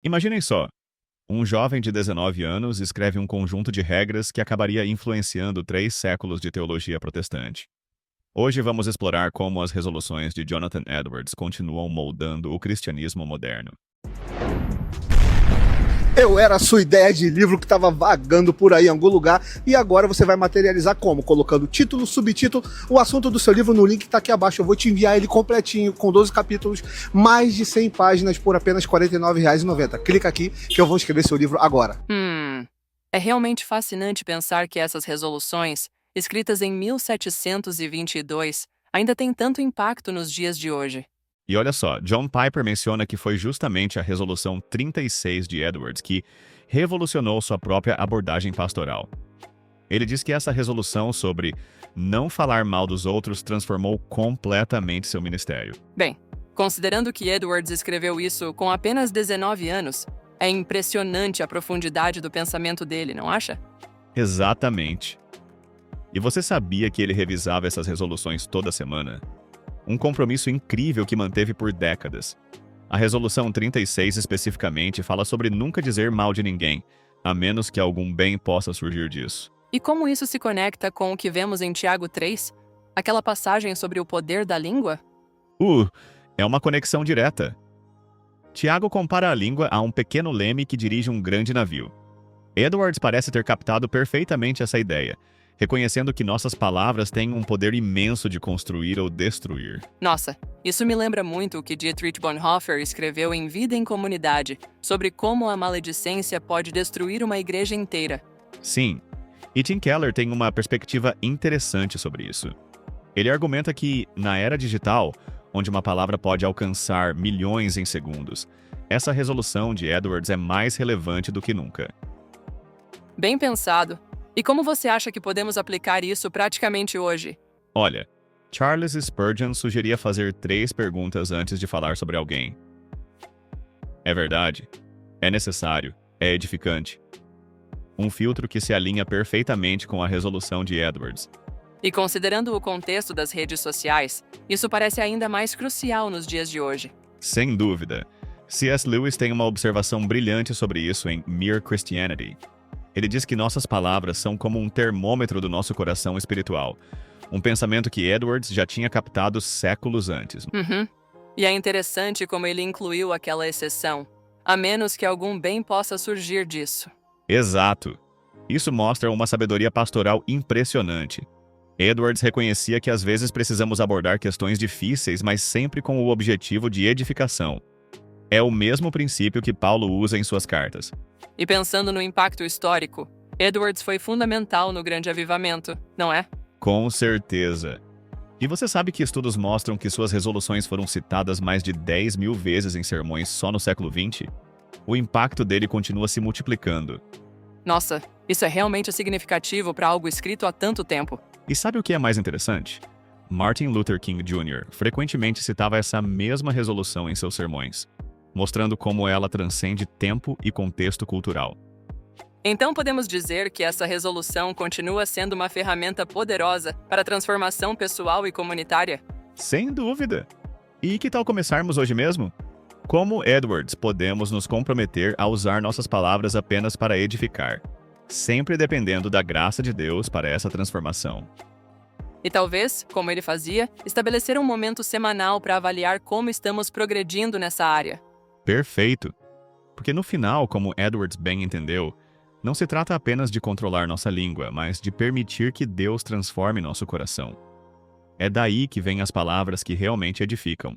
Imaginem só, um jovem de 19 anos escreve um conjunto de regras que acabaria influenciando 3 séculos de teologia protestante. Hoje vamos explorar como as resoluções de Jonathan Edwards continuam moldando o cristianismo moderno. Eu era a sua ideia de livro que estava vagando por aí em algum lugar e agora você vai materializar como? Colocando título, subtítulo, o assunto do seu livro no link que está aqui abaixo. Eu vou te enviar ele completinho, com 12 capítulos, mais de 100 páginas por apenas R$ 49,90. Clica aqui que eu vou escrever seu livro agora. É realmente fascinante pensar que essas resoluções, escritas em 1722, ainda têm tanto impacto nos dias de hoje. E olha só, John Piper menciona que foi justamente a Resolução 36 de Edwards que revolucionou sua própria abordagem pastoral. Ele diz que essa resolução sobre não falar mal dos outros transformou completamente seu ministério. Bem, considerando que Edwards escreveu isso com apenas 19 anos, é impressionante a profundidade do pensamento dele, não acha? Exatamente. E você sabia que ele revisava essas resoluções toda semana? Um compromisso incrível que manteve por décadas. A Resolução 36 especificamente fala sobre nunca dizer mal de ninguém, a menos que algum bem possa surgir disso. E como isso se conecta com o que vemos em Tiago 3? Aquela passagem sobre o poder da língua? É uma conexão direta. Tiago compara a língua a um pequeno leme que dirige um grande navio. Edwards parece ter captado perfeitamente essa ideia, reconhecendo que nossas palavras têm um poder imenso de construir ou destruir. Nossa, isso me lembra muito o que Dietrich Bonhoeffer escreveu em Vida em Comunidade, sobre como a maledicência pode destruir uma igreja inteira. Sim, e Tim Keller tem uma perspectiva interessante sobre isso. Ele argumenta que, na era digital, onde uma palavra pode alcançar milhões em segundos, essa resolução de Edwards é mais relevante do que nunca. Bem pensado. E como você acha que podemos aplicar isso praticamente hoje? Olha, Charles Spurgeon sugeria fazer 3 perguntas antes de falar sobre alguém. É verdade? É necessário? É edificante? Um filtro que se alinha perfeitamente com a resolução de Edwards. E considerando o contexto das redes sociais, isso parece ainda mais crucial nos dias de hoje. Sem dúvida. C.S. Lewis tem uma observação brilhante sobre isso em Mere Christianity. Ele diz que nossas palavras são como um termômetro do nosso coração espiritual. Um pensamento que Edwards já tinha captado séculos antes. E é interessante como ele incluiu aquela exceção, a menos que algum bem possa surgir disso. Exato. Isso mostra uma sabedoria pastoral impressionante. Edwards reconhecia que às vezes precisamos abordar questões difíceis, mas sempre com o objetivo de edificação. É o mesmo princípio que Paulo usa em suas cartas. E pensando no impacto histórico, Edwards foi fundamental no grande avivamento, não é? Com certeza. E você sabe que estudos mostram que suas resoluções foram citadas mais de 10.000 vezes em sermões só no século XX? O impacto dele continua se multiplicando. Nossa, isso é realmente significativo para algo escrito há tanto tempo. E sabe o que é mais interessante? Martin Luther King Jr. frequentemente citava essa mesma resolução em seus sermões, mostrando como ela transcende tempo e contexto cultural. Então podemos dizer que essa resolução continua sendo uma ferramenta poderosa para a transformação pessoal e comunitária? Sem dúvida! E que tal começarmos hoje mesmo? Como Edwards, podemos nos comprometer a usar nossas palavras apenas para edificar, sempre dependendo da graça de Deus para essa transformação. E talvez, como ele fazia, estabelecer um momento semanal para avaliar como estamos progredindo nessa área. Perfeito! Porque no final, como Edwards bem entendeu, não se trata apenas de controlar nossa língua, mas de permitir que Deus transforme nosso coração. É daí que vêm as palavras que realmente edificam.